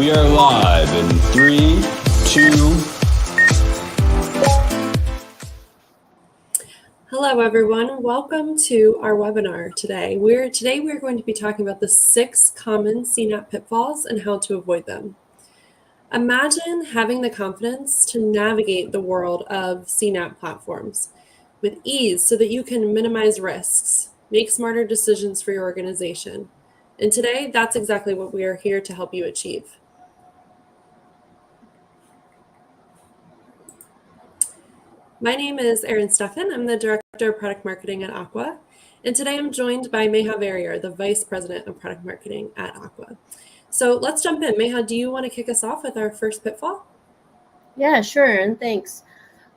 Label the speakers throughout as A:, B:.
A: We are live in 3, 2.
B: Hello, everyone. Welcome to our webinar today. We're going to be talking about the 6 common CNAPP pitfalls and how to avoid them. Imagine having the confidence to navigate the world of CNAPP platforms with ease so that you can minimize risks, make smarter decisions for your organization. And today, that's exactly what we are here to help you achieve. My name is Erin Steffen. I'm the Director of Product Marketing at Aqua. And today I'm joined by Meha Verrier, the Vice President of Product Marketing at Aqua. So let's jump in. Meha, do you want to kick us off with our first pitfall?
C: Yeah, sure, and thanks.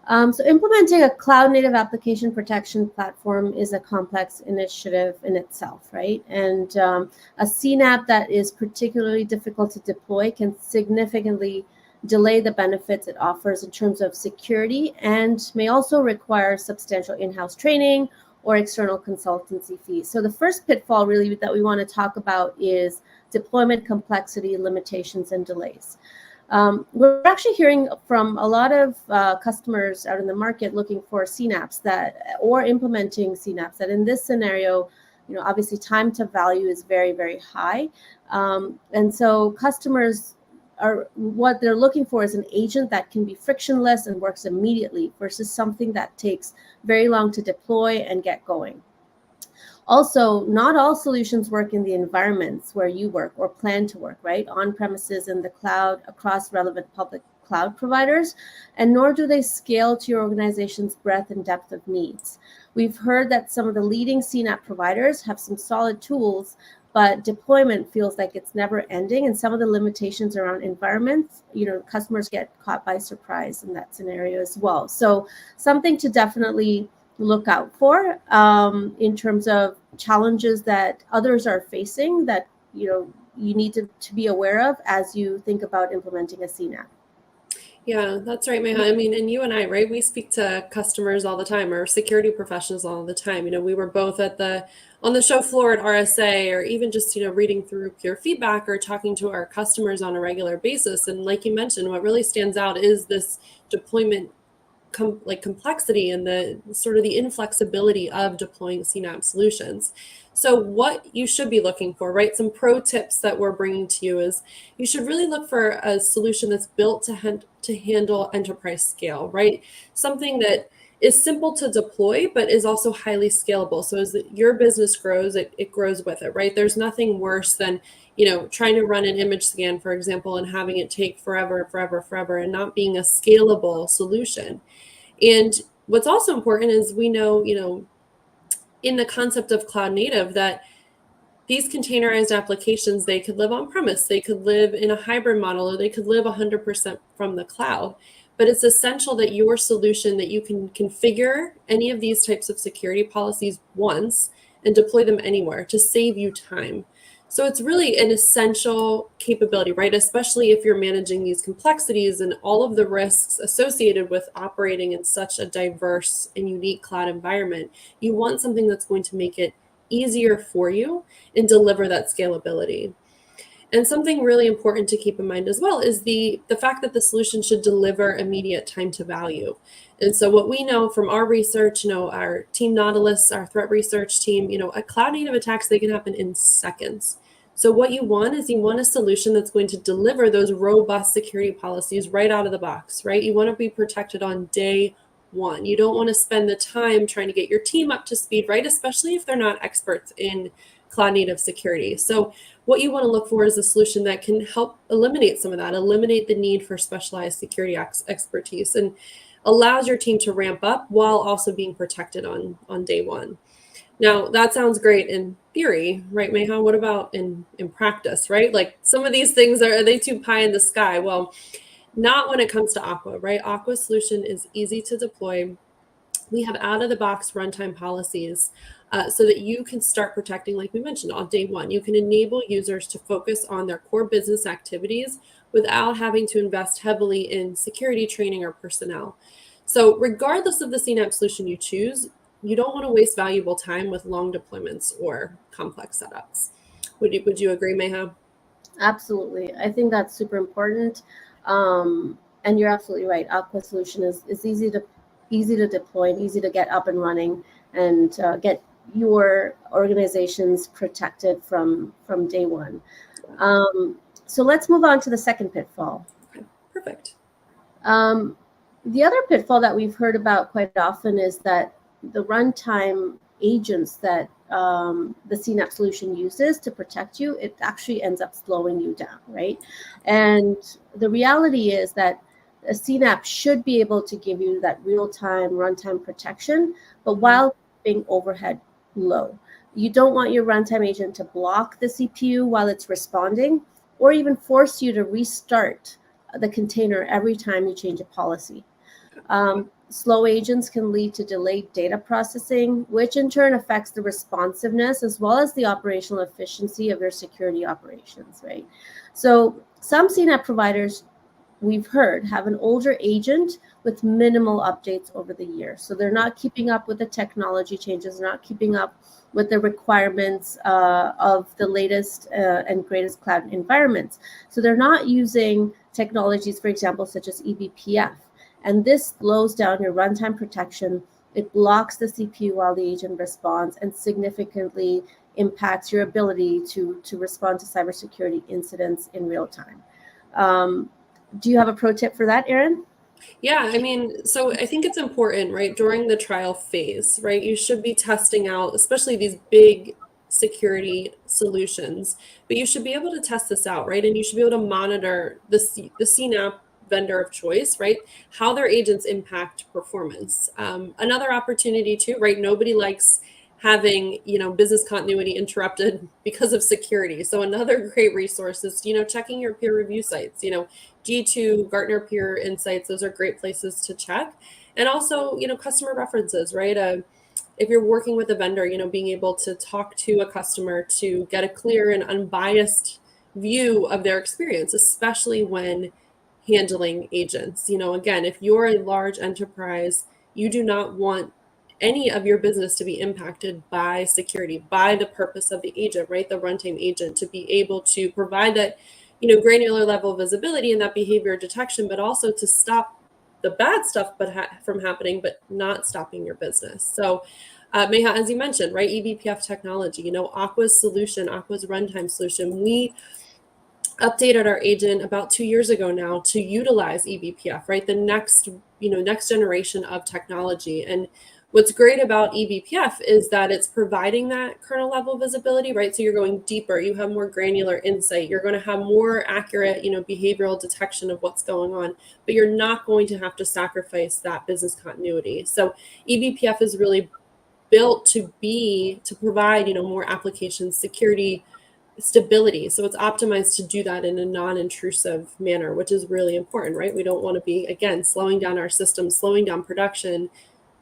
C: So implementing a cloud-native application protection platform is a complex initiative in itself, right? And a CNAPP that is particularly difficult to deploy can significantly delay the benefits it offers in terms of security and may also require substantial in-house training or external consultancy fees. So the first pitfall really that we want to talk about is deployment complexity, limitations, and delays. We're actually hearing from a lot of customers out in the market looking for CNAPPs or implementing CNAPPs that in this scenario, obviously time to value is very, very high. And so customers what they're looking for is an agent that can be frictionless and works immediately versus something that takes very long to deploy and get going. Also, not all solutions work in the environments where you work or plan to work, right? On premises, in the cloud, across relevant public cloud providers, and nor do they scale to your organization's breadth and depth of needs. We've heard that some of the leading CNAPP providers have some solid tools, but deployment feels like it's never ending. And some of the limitations around environments, customers get caught by surprise in that scenario as well. So something to definitely look out for in terms of challenges that others are facing that you need to be aware of as you think about implementing a CNAPP.
B: Yeah, that's right, Meha. I mean, and you and I, right? We speak to customers all the time, or security professionals all the time. We were both on the show floor at RSA, or even just reading through peer feedback or talking to our customers on a regular basis. And like you mentioned, what really stands out is this deployment complexity and the sort of the inflexibility of deploying CNAPP solutions. So what you should be looking for, right? Some pro tips that we're bringing to you is you should really look for a solution that's built to handle enterprise scale, right? Something that is simple to deploy, but is also highly scalable. So as your business grows, it grows with it, right? There's nothing worse than trying to run an image scan, for example, and having it take forever, and not being a scalable solution. And what's also important is we know, in the concept of cloud native, that these containerized applications, they could live on premise, they could live in a hybrid model, or they could live 100% from the cloud. But it's essential that your solution, that you can configure any of these types of security policies once and deploy them anywhere to save you time. So it's really an essential capability, right? Especially if you're managing these complexities and all of the risks associated with operating in such a diverse and unique cloud environment. You want something that's going to make it easier for you and deliver that scalability. And something really important to keep in mind as well is the fact that the solution should deliver immediate time to value. And so what we know from our research, our team Nautilus, our threat research team, a cloud native attacks, they can happen in seconds. So what you want is a solution that's going to deliver those robust security policies right out of the box, right? You want to be protected on day one. You don't want to spend the time trying to get your team up to speed, right? Especially if they're not experts in cloud native security. So what you want to look for is a solution that can help eliminate some of that, eliminate the need for specialized security expertise, and allows your team to ramp up while also being protected on day one. Now, that sounds great in theory, right, Meha? What about in practice, right? Like some of these things, are they too pie in the sky? Well, not when it comes to Aqua, right? Aqua's solution is easy to deploy. We have out-of-the-box runtime policies so that you can start protecting, like we mentioned, on day one. You can enable users to focus on their core business activities without having to invest heavily in security training or personnel. So regardless of the CNAPP solution you choose, you don't want to waste valuable time with long deployments or complex setups. Would you agree, Meha?
C: Absolutely. I think that's super important. And you're absolutely right. Aqua solution is easy to deploy and easy to get up and running and get your organizations protected from day one. So let's move on to the second pitfall.
B: Okay, perfect.
C: The other pitfall that we've heard about quite often is that the runtime agents that the CNAPP solution uses to protect you, it actually ends up slowing you down, right? And the reality is that a CNAPP should be able to give you that real-time runtime protection, but while keeping overhead low. You don't want your runtime agent to block the CPU while it's responding, or even force you to restart the container every time you change a policy. Slow agents can lead to delayed data processing, which in turn affects the responsiveness as well as the operational efficiency of your security operations, right? So some CNAPP providers we've heard have an older agent with minimal updates over the years. So they're not keeping up with the technology changes, they're not keeping up with the requirements of the latest and greatest cloud environments. So they're not using technologies, for example, such as eBPF. And this slows down your runtime protection. It blocks the CPU while the agent responds and significantly impacts your ability to respond to cybersecurity incidents in real time. Do you have a pro tip for that, Erin?
B: Yeah, I mean, so I think it's important, right, during the trial phase, right? You should be testing out, especially these big security solutions, but you should be able to test this out, right? And you should be able to monitor the CNAPP vendor of choice, right? How their agents impact performance. Another opportunity too, right? Nobody likes having, business continuity interrupted because of security. So another great resource is, checking your peer review sites, G2, Gartner Peer Insights, those are great places to check. And also, customer references, right? If you're working with a vendor, being able to talk to a customer to get a clear and unbiased view of their experience, especially when handling agents. Again, if you're a large enterprise, you do not want any of your business to be impacted by security, by the purpose of the agent, right? The runtime agent to be able to provide that, granular level of visibility and that behavior detection, but also to stop the bad stuff from happening, but not stopping your business. So, Meha, as you mentioned, right, eBPF technology, Aqua's solution, Aqua's runtime solution, we updated our agent about 2 years ago now to utilize eBPF, right? The next generation of technology. And what's great about eBPF is that it's providing that kernel level visibility, right? So you're going deeper, you have more granular insight, you're going to have more accurate, behavioral detection of what's going on, but you're not going to have to sacrifice that business continuity. So eBPF is really built to provide, more application security, stability. So it's optimized to do that in a non-intrusive manner, which is really important, right? We don't want to be, again, slowing down our system, slowing down production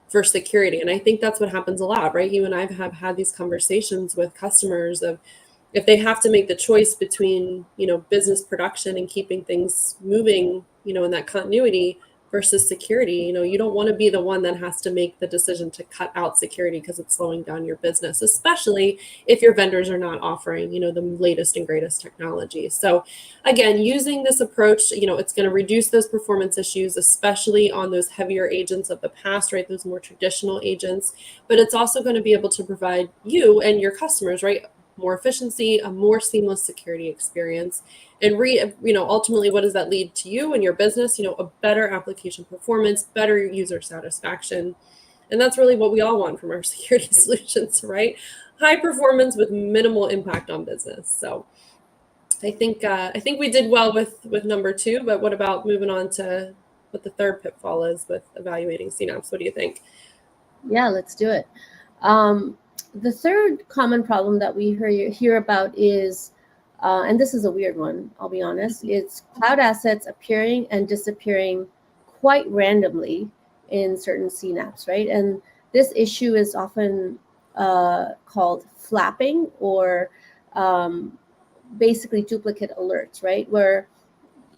B: for security. And I think that's what happens a lot, right? You and I have had these conversations with customers of if they have to make the choice between, business production and keeping things moving, in that continuity versus security, you don't want to be the one that has to make the decision to cut out security because it's slowing down your business, especially if your vendors are not offering, the latest and greatest technology. So again, using this approach, it's going to reduce those performance issues, especially on those heavier agents of the past, right? Those more traditional agents, but it's also going to be able to provide you and your customers, right, more efficiency, a more seamless security experience. And ultimately, what does that lead to you and your business? A better application performance, better user satisfaction. And that's really what we all want from our security solutions, right? High performance with minimal impact on business. So I think we did well with number 2, but what about moving on to what the third pitfall is with evaluating CNAPPs? What do you think?
C: Yeah, let's do it. The third common problem that we hear about is, and this is a weird one, I'll be honest, it's cloud assets appearing and disappearing quite randomly in certain CNAPPs, right? And this issue is often called flapping or basically duplicate alerts, right? Where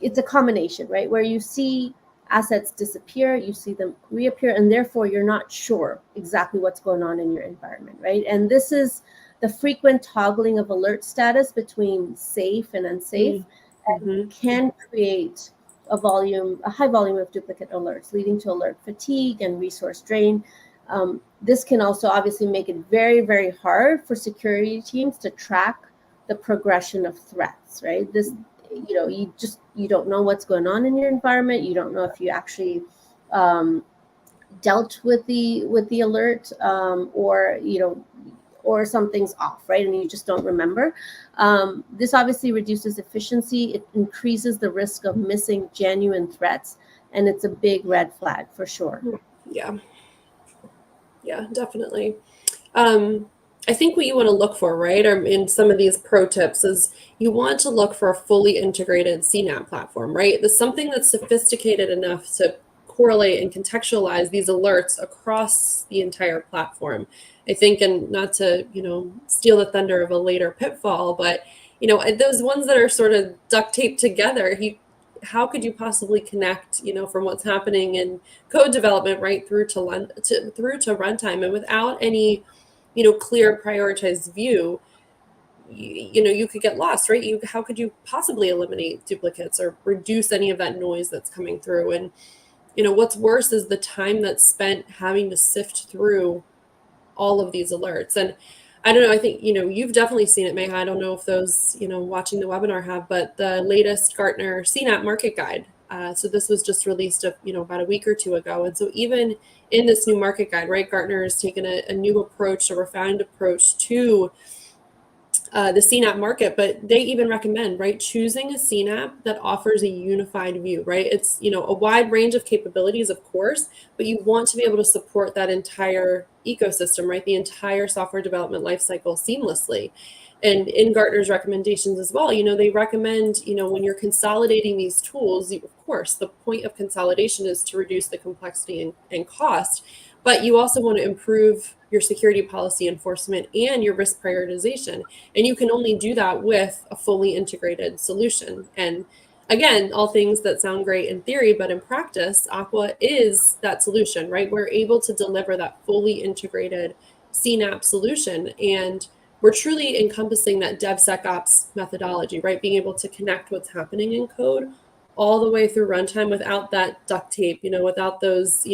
C: it's a combination, right? Where you see assets disappear, you see them reappear, and therefore you're not sure exactly what's going on in your environment, right? And this is the frequent toggling of alert status between safe and unsafe can create a high volume of duplicate alerts, leading to alert fatigue and resource drain. This can also obviously make it very, very hard for security teams to track the progression of threats, right? This, you don't know what's going on in your environment. You don't know if you actually dealt with the alert, or something's off, right? And you just don't remember. This obviously reduces efficiency. It increases the risk of missing genuine threats, and it's a big red flag for sure.
B: Yeah, definitely. I think what you want to look for, right, or in some of these pro tips, is you want to look for a fully integrated CNAPP platform, right? There's something that's sophisticated enough to correlate and contextualize these alerts across the entire platform. I think, and not to, steal the thunder of a later pitfall, but, those ones that are sort of duct taped together, how could you possibly connect, from what's happening in code development right through to runtime, and without any, clear prioritized view, you could get lost, right? How could you possibly eliminate duplicates or reduce any of that noise that's coming through? And, what's worse is the time that's spent having to sift through all of these alerts. And I don't know, I think, you've definitely seen it, Meha. I don't know if those, watching the webinar have, but the latest Gartner CNAPP market guide. So this was just released, about a week or two ago. And so even in this new market guide, right, Gartner has taken a new approach, a refined approach to the CNAPP market, but they even recommend, right, choosing a CNAPP that offers a unified view, right? It's, a wide range of capabilities, of course, but you want to be able to support that entire ecosystem, right? The entire software development lifecycle seamlessly. And in Gartner's recommendations as well, they recommend, when you're consolidating these tools, of course, the point of consolidation is to reduce the complexity and cost, but you also want to improve your security policy enforcement and your risk prioritization. And you can only do that with a fully integrated solution. And again, all things that sound great in theory, but in practice, Aqua is that solution, right? We're able to deliver that fully integrated CNAPP solution. And we're truly encompassing that DevSecOps methodology, right? Being able to connect what's happening in code all the way through runtime without that duct tape, without those,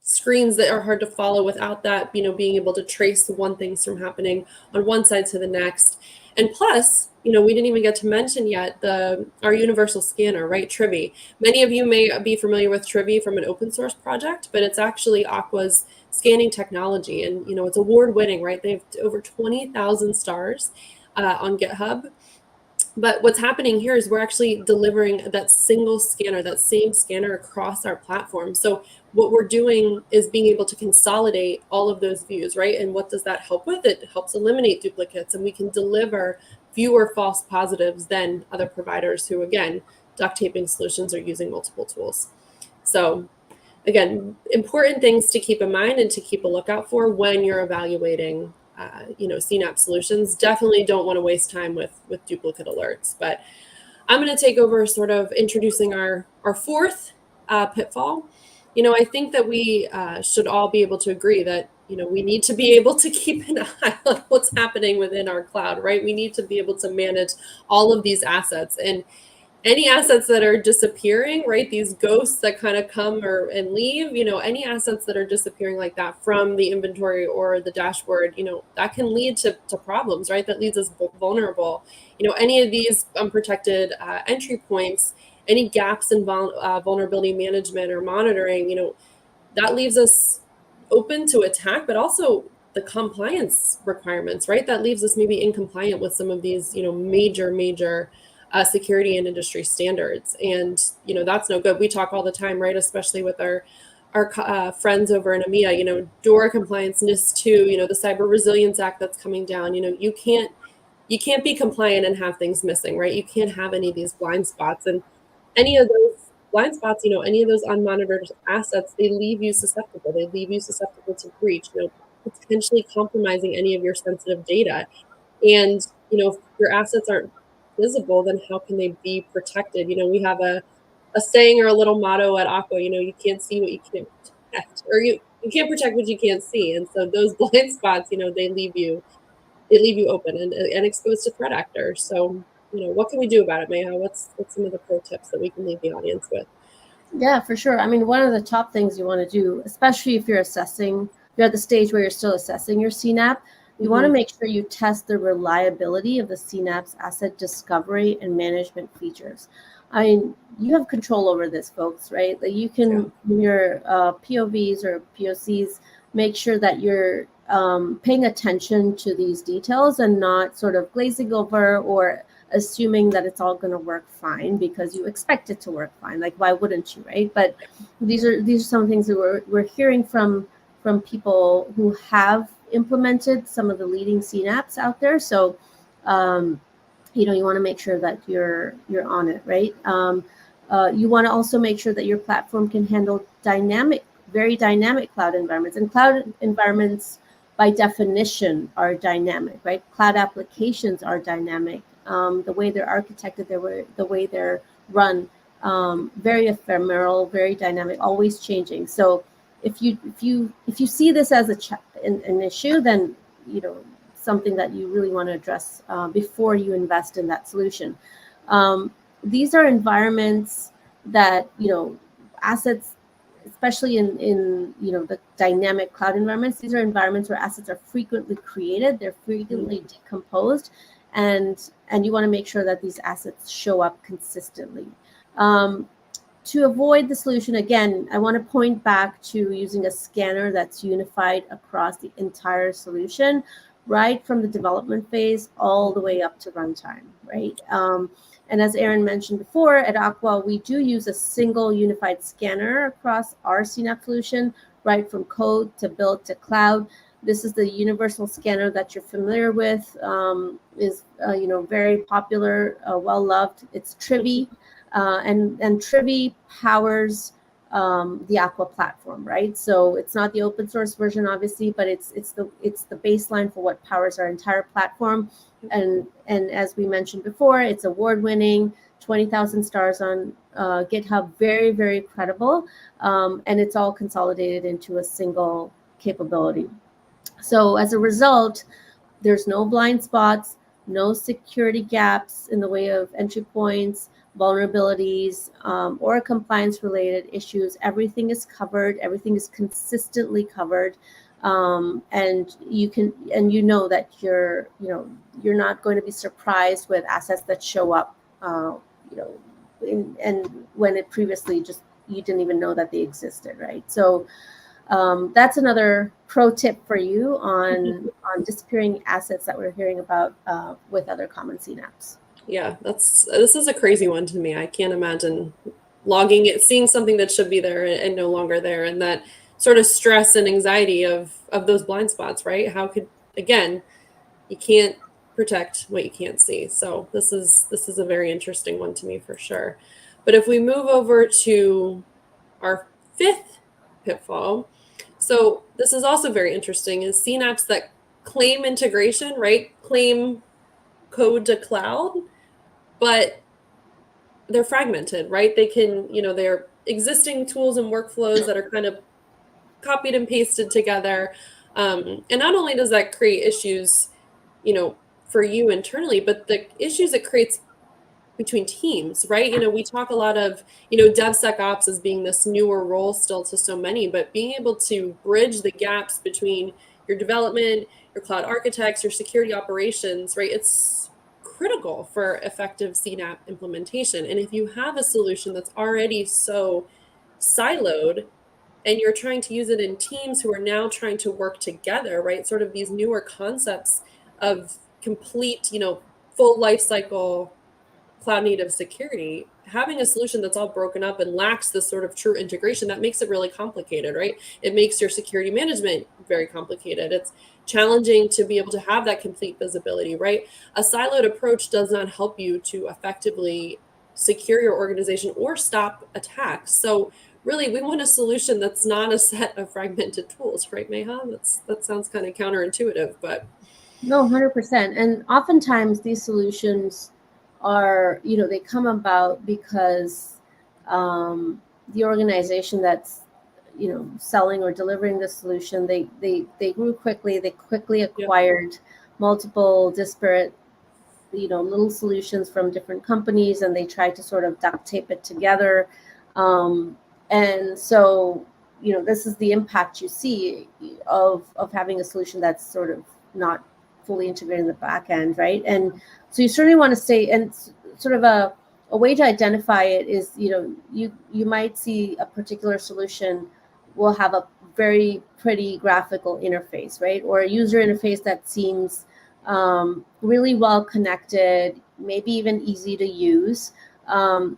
B: screens that are hard to follow, without that, being able to trace one things from happening on one side to the next. And plus, we didn't even get to mention yet our universal scanner, right? Trivi. Many of you may be familiar with Trivi from an open source project, but it's actually Aqua's scanning technology. And, it's award winning, right? They have over 20,000 stars on GitHub. But what's happening here is we're actually delivering that single scanner, that same scanner across our platform. So what we're doing is being able to consolidate all of those views, right? And what does that help with? It helps eliminate duplicates, and we can deliver fewer false positives than other providers who, again, duct taping solutions are using multiple tools. So again, important things to keep in mind and to keep a lookout for when you're evaluating CNAPP solutions. Definitely don't want to waste time with duplicate alerts. But I'm going to take over sort of introducing our fourth pitfall. I think that we should all be able to agree that, we need to be able to keep an eye on what's happening within our cloud, right? We need to be able to manage all of these assets. And any assets that are disappearing, right? These ghosts that kind of come and leave, any assets that are disappearing like that from the inventory or the dashboard, that can lead to problems, right? That leaves us vulnerable. Any of these unprotected entry points, any gaps in vulnerability management or monitoring, that leaves us open to attack, but also the compliance requirements, right? That leaves us maybe incompliant with some of these, major security and industry standards. And, that's no good. We talk all the time, right? Especially with our friends over in EMEA, DORA compliance, NIS2, the Cyber Resilience Act that's coming down. You can't be compliant and have things missing, right? You can't have any of these blind spots. And any of those blind spots, any of those unmonitored assets, they leave you susceptible. They leave you susceptible to breach, potentially compromising any of your sensitive data. And, if your assets aren't visible, then how can they be protected? We have a saying or a little motto at Aqua, you can't see what you can't protect, or you can't protect what you can't see. And so those blind spots, they leave you they leave you open and exposed to threat actors. So, what can we do about it, Mayha? What's some of the pro tips that we can leave the audience with?
C: Yeah, for sure. I mean, one of the top things you want to do, especially if you're at the stage where you're still assessing your CNAPP, you want to make sure you test the reliability of the CNAPP's asset discovery and management features. I mean, you have control over this, folks, right? Like you can, in your POVs or POCs, make sure that you're paying attention to these details and not sort of glazing over or assuming that it's all going to work fine because you expect it to work fine. Like, why wouldn't you, right? But these are some things that we're hearing from people who have implemented some of the leading CNAPPs out there. So, you want to make sure that you're on it, right? You want to also make sure that your platform can handle very dynamic cloud environments. And cloud environments, by definition, are dynamic, right? Cloud applications are dynamic. The way they're architected, the way they're run, very ephemeral, very dynamic, always changing. So if you see this as an issue, then something that you really want to address before you invest in that solution. These are environments that assets, especially in the dynamic cloud environments, these are environments where assets are frequently created, they're frequently decomposed, and you want to make sure that these assets show up consistently. To avoid the solution, again, I want to point back to using a scanner that's unified across the entire solution, right from the development phase all the way up to runtime, right? And as Aaron mentioned before, at Aqua, we do use a single unified scanner across our CNAPP solution, right from code to build to cloud. This is the universal scanner that you're familiar with, is very popular, well loved. It's Trivy, and Trivy powers the Aqua platform, right? So it's not the open source version, obviously, but it's the baseline for what powers our entire platform. And as we mentioned before, it's award-winning, 20,000 stars on GitHub, very, very credible, and it's all consolidated into a single capability. So as a result, there's no blind spots, no security gaps in the way of entry points, vulnerabilities, or compliance-related issues. Everything is covered. Everything is consistently covered, and you know that you're not going to be surprised with assets that show up, and when it previously just you didn't even know that they existed, right? So that's another pro tip for you on disappearing assets that we're hearing about with other common CNAPPs.
B: Yeah, this is a crazy one to me. I can't imagine logging it, seeing something that should be there and no longer there, and that sort of stress and anxiety of those blind spots, right? How could, again, you can't protect what you can't see. So this is a very interesting one to me for sure. But if we move over to our fifth pitfall, so this is also very interesting, is CNAPPs that claim integration, right? Claim code to cloud, but they're fragmented, right? They can, they're existing tools and workflows that are kind of copied and pasted together. And not only does that create issues, for you internally, but the issues it creates between teams, right? We talk a lot of, DevSecOps as being this newer role still to so many, but being able to bridge the gaps between your development, your cloud architects, your security operations, right? It's critical for effective CNAPP implementation. And if you have a solution that's already so siloed and you're trying to use it in teams who are now trying to work together, right? Sort of these newer concepts of complete, full life cycle cloud native security, having a solution that's all broken up and lacks this sort of true integration, that makes it really complicated, right? It makes your security management very complicated. It's challenging to be able to have that complete visibility, right? A siloed approach does not help you to effectively secure your organization or stop attacks. So really, we want a solution that's not a set of fragmented tools, right, Mayha? That sounds kind of counterintuitive, but...
C: No, 100%. And oftentimes these solutions are, they come about because the organization that's, selling or delivering the solution, they grew quickly, they quickly acquired multiple disparate, little solutions from different companies, and they try to sort of duct tape it together. And so, this is the impact you see of having a solution that's sort of not fully integrated in the back end, right? And so you certainly want to stay, and sort of a way to identify it is, you might see a particular solution will have a very pretty graphical interface, right? Or a user interface that seems really well connected, maybe even easy to use. But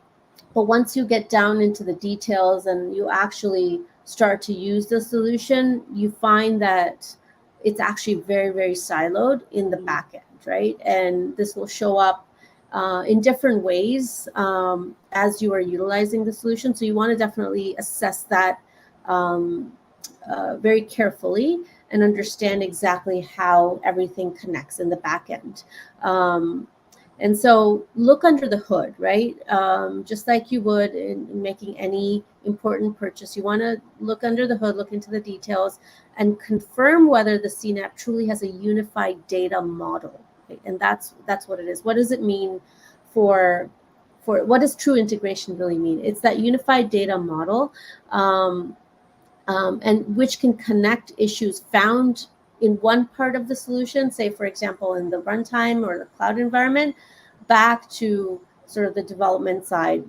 C: once you get down into the details and you actually start to use the solution, you find that it's actually very, very siloed in the back end, right? And this will show up in different ways as you are utilizing the solution. So you want to definitely assess that very carefully and understand exactly how everything connects in the back end. And so look under the hood, right? Just like you would in making any important purchase, you want to look under the hood, look into the details, and confirm whether the CNAPP truly has a unified data model. Right? And that's what it is. What does it mean for what does true integration really mean? It's that unified data model, and which can connect issues found in one part of the solution, say, for example, in the runtime or the cloud environment, back to sort of the development side,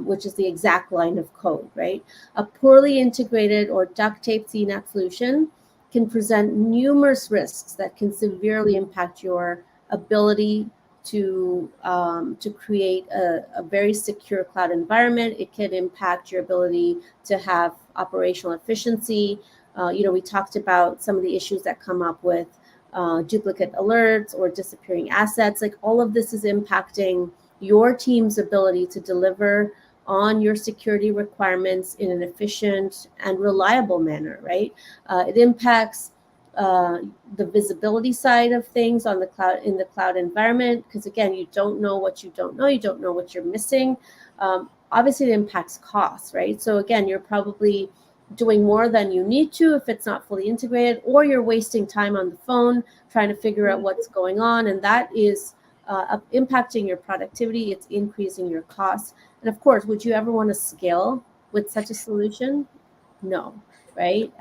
C: which is the exact line of code, right? A poorly integrated or duct-taped CNAPP solution can present numerous risks that can severely impact your ability to create a very secure cloud environment. It can impact your ability to have operational efficiency. We talked about some of the issues that come up with duplicate alerts or disappearing assets. Like, all of this is impacting your team's ability to deliver on your security requirements in an efficient and reliable manner, right? It impacts the visibility side of things on the cloud, in the cloud environment, because again, you don't know what you don't know. You don't know what you're missing. Obviously, it impacts costs, right? So again, you're probably doing more than you need to if it's not fully integrated, or you're wasting time on the phone trying to figure out what's going on, and that is impacting your productivity. It's increasing your costs. And of course, would you ever want to scale with such a solution? No, right?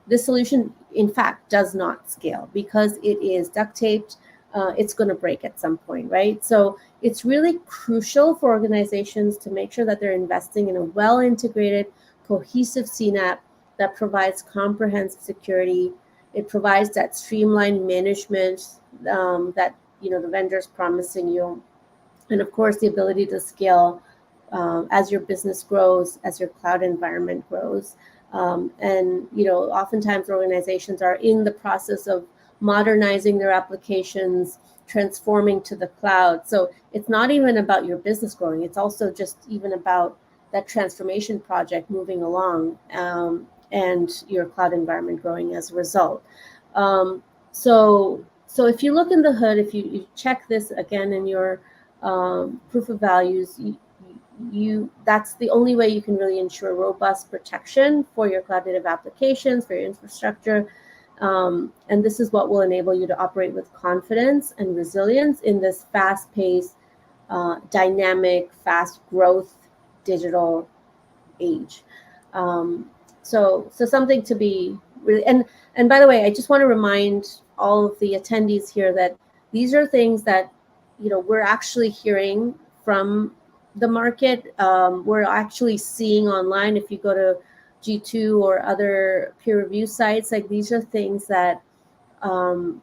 C: This solution, in fact, does not scale because it is duct taped. It's going to break at some point, right? So it's really crucial for organizations to make sure that they're investing in a well-integrated, cohesive CNAPP that provides comprehensive security. It provides that streamlined management that the vendor's promising you, and of course the ability to scale as your business grows, as your cloud environment grows. And oftentimes organizations are in the process of modernizing their applications, transforming to the cloud. So it's not even about your business growing. It's also just even about that transformation project moving along, and your cloud environment growing as a result. So if you look in the hood, if you check this again in your proof of values, that's the only way you can really ensure robust protection for your cloud native applications, for your infrastructure. And this is what will enable you to operate with confidence and resilience in this fast-paced, dynamic, fast growth digital age. So something to be really, and by the way, I just want to remind all of the attendees here that these are things that we're actually hearing from the market. We're actually seeing online. If you go to G2 or other peer review sites, like, these are things that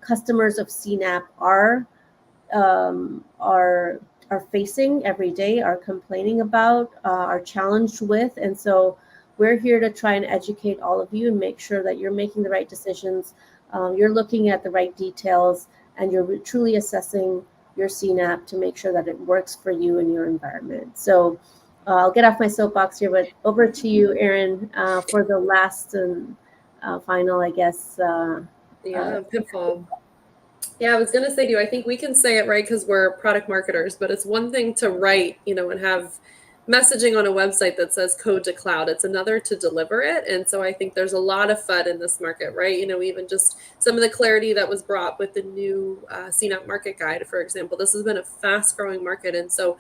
C: customers of CNAPP are facing every day, are complaining about, are challenged with. And so we're here to try and educate all of you and make sure that you're making the right decisions, you're looking at the right details, and you're truly assessing your CNAPP to make sure that it works for you and your environment. So I'll get off my soapbox here, but over to you, Erin, for the last and final, I guess.
B: Pitfall. Yeah, I was going to say to you, I think we can say it right because we're product marketers, but it's one thing to write, and have messaging on a website that says code to cloud. It's another to deliver it. And so I think there's a lot of FUD in this market, right? Even just some of the clarity that was brought with the new CNAPP market guide, for example. This has been a fast growing market. And so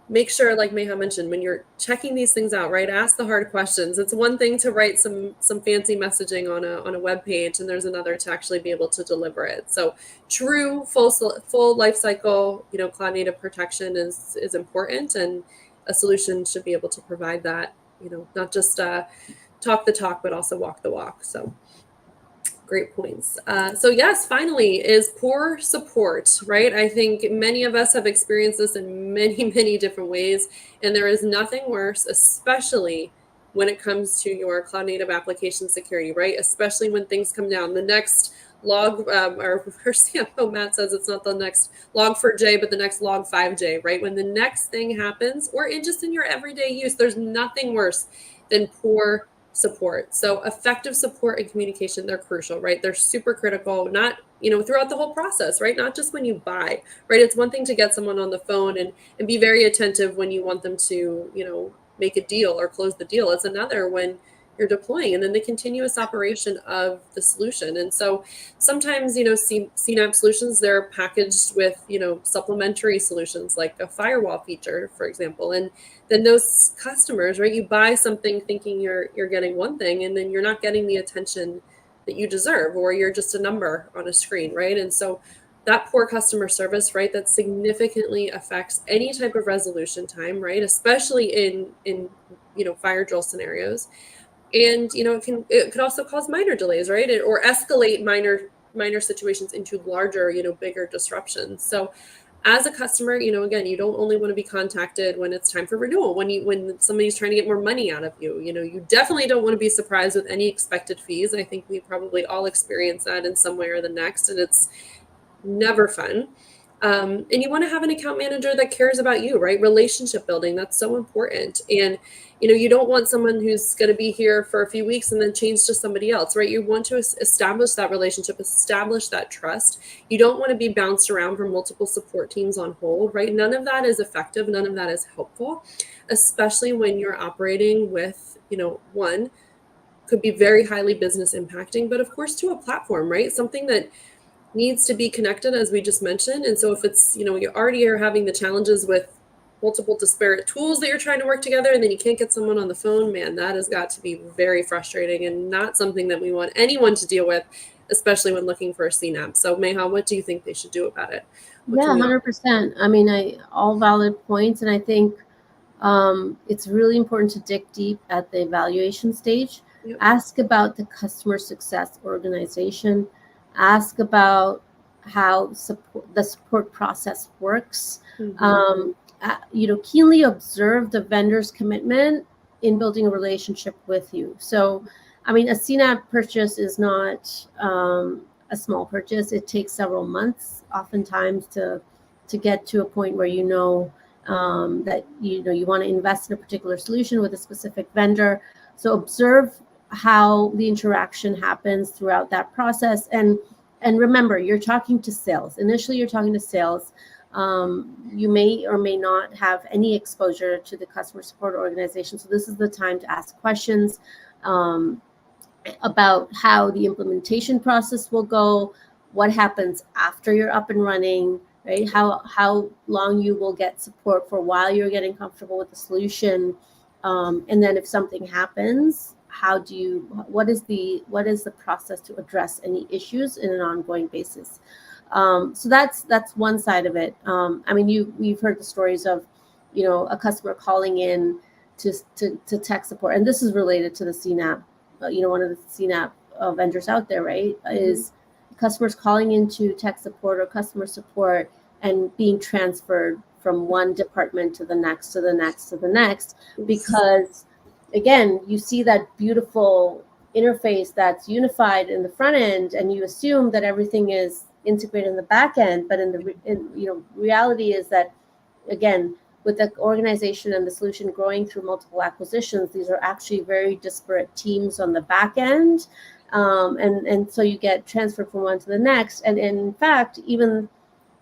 B: make sure, like Meha mentioned, when you're checking these things out, right, ask the hard questions. It's one thing to write some fancy messaging on a web page, and there's another to actually be able to deliver it. So true full life cycle, cloud native protection is important, and a solution should be able to provide that, not just talk the talk, but also walk the walk. So great points. So yes, finally, is poor support, right? I think many of us have experienced this in many, many different ways, and there is nothing worse, especially when it comes to your cloud native application security, right? Especially when things come down. The next log, our CFO Matt says it's not the next log4j, but the next log5j, right? When the next thing happens, or just in your everyday use, there's nothing worse than poor support. So effective support and communication, they're crucial, right? They're super critical, not, throughout the whole process, right? Not just when you buy, right? It's one thing to get someone on the phone and be very attentive when you want them to, make a deal or close the deal. It's another when you're deploying, and then the continuous operation of the solution. And so sometimes, CNAPP solutions, they're packaged with, supplementary solutions like a firewall feature, for example. And then those customers, right, you buy something thinking you're getting one thing, and then you're not getting the attention that you deserve, or you're just a number on a screen, right? And so that poor customer service, right, that significantly affects any type of resolution time, right, especially in fire drill scenarios. And it could also cause minor delays, right, or escalate minor situations into larger, bigger disruptions. So as a customer, again, you don't only want to be contacted when it's time for renewal, when somebody's trying to get more money out of you. You definitely don't want to be surprised with any expected fees. I think we probably all experience that in some way or the next, and it's never fun. And you want to have an account manager that cares about you, right? Relationship building, that's so important. And you don't want someone who's going to be here for a few weeks and then change to somebody else, right? You want to establish that relationship, establish that trust. You don't want to be bounced around from multiple support teams on hold, right? None of that is effective. None of that is helpful, especially when you're operating with, one, could be very highly business impacting, but of course to a platform, right? Something that needs to be connected, as we just mentioned. And so if it's, you already are having the challenges with multiple disparate tools that you're trying to work together, and then you can't get someone on the phone, man, that has got to be very frustrating and not something that we want anyone to deal with, especially when looking for a CNAPP. So Meha, what do you think they should do about it?
C: Yeah, 100%. I mean, all valid points. And I think it's really important to dig deep at the evaluation stage. Yep. Ask about the customer success organization. Ask about how the support process works. Mm-hmm. Keenly observe the vendor's commitment in building a relationship with you. So, I mean, a CNAPP purchase is not a small purchase. It takes several months, oftentimes, to get to a point where that you want to invest in a particular solution with a specific vendor. So observe how the interaction happens throughout that process, and remember, you're talking to sales. Initially, you're talking to sales. You may or may not have any exposure to the customer support organization. So this is the time to ask questions about how the implementation process will go, what happens after you're up and running, right? How long you will get support for while you're getting comfortable with the solution, and then if something happens, what is the process to address any issues in an ongoing basis? So that's one side of it. I mean, we've heard the stories of, a customer calling in to tech support, and this is related to the CNAPP. One of the CNAPP vendors out there, right, is customers calling into tech support or customer support and being transferred from one department to the next, to the next, to the next, because again, you see that beautiful interface that's unified in the front end, and you assume that everything is integrated in the back end. But reality is that, again, with the organization and the solution growing through multiple acquisitions, these are actually very disparate teams on the back end, and so you get transferred from one to the next. And in fact, even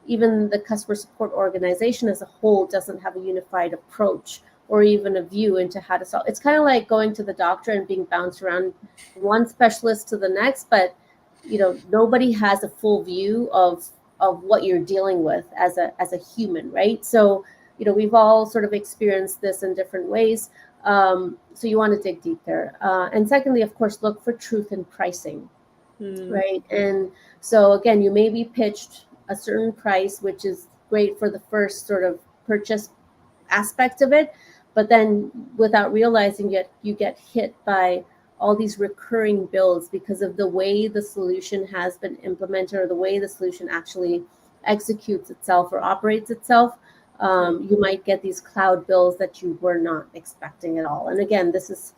C: the customer support organization as a whole doesn't have a unified approach or even a view into how to solve. It's kind of like going to the doctor and being bounced around one specialist to the next, but nobody has a full view of what you're dealing with as a human, right? So we've all sort of experienced this in different ways. So you want to dig deep there. And secondly, of course, look for truth in pricing, right? And so again, you may be pitched a certain price, which is great for the first sort of purchase aspect of it, but then without realizing it, you get hit by all these recurring bills because of the way the solution has been implemented or the way the solution actually executes itself or operates itself. You might get these cloud bills that you were not expecting at all. And again, this is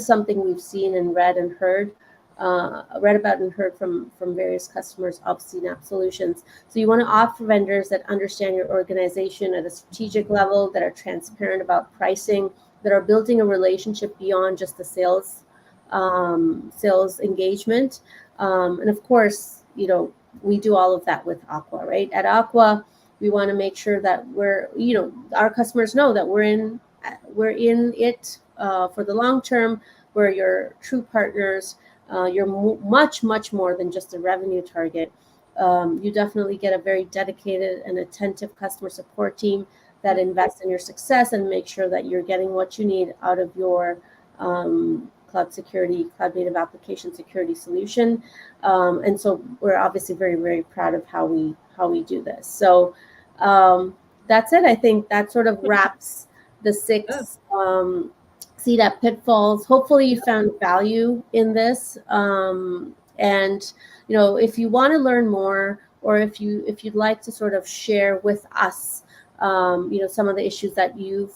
C: something we've seen and read and heard, read about and heard from various customers of CNAPP solutions. So you want to opt for vendors that understand your organization at a strategic level, that are transparent about pricing, that are building a relationship beyond just the sales engagement. And of course, we do all of that with Aqua, right? At Aqua, we want to make sure that our customers know that we're in it for the long term. We're your true partners. You're much more than just a revenue target. You definitely get a very dedicated and attentive customer support team that invests in your success and make sure that you're getting what you need out of your cloud native application security solution. And so we're obviously very, very proud of how we do this. So that's it. I think that sort of wraps the 6 CNAPP pitfalls. Hopefully you found value in this. And if you want to learn more, or if you'd like to sort of share with us, some of the issues that you've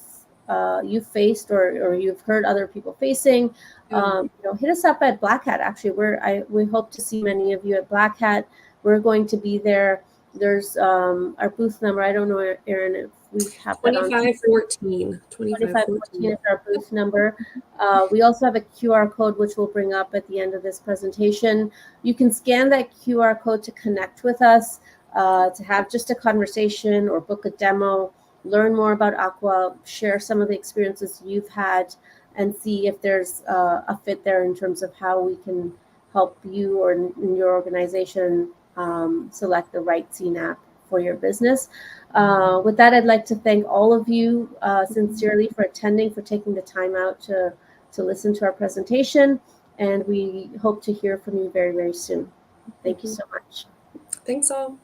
C: faced or you've heard other people facing, hit us up at Black Hat. Actually, we hope to see many of you at Black Hat. We're going to be there. There's our booth number. I don't know, Erin, if we have that on.
B: 2514.
C: 2514 is our booth number. We also have a QR code, which we'll bring up at the end of this presentation. You can scan that QR code to connect with us, to have just a conversation or book a demo, learn more about Aqua, share some of the experiences you've had, and see if there's a fit there in terms of how we can help you or in your organization select the right CNAPP for your business. With that, I'd like to thank all of you sincerely for attending, for taking the time out to listen to our presentation, and we hope to hear from you very, very soon. Thank you so much.
B: Thanks all.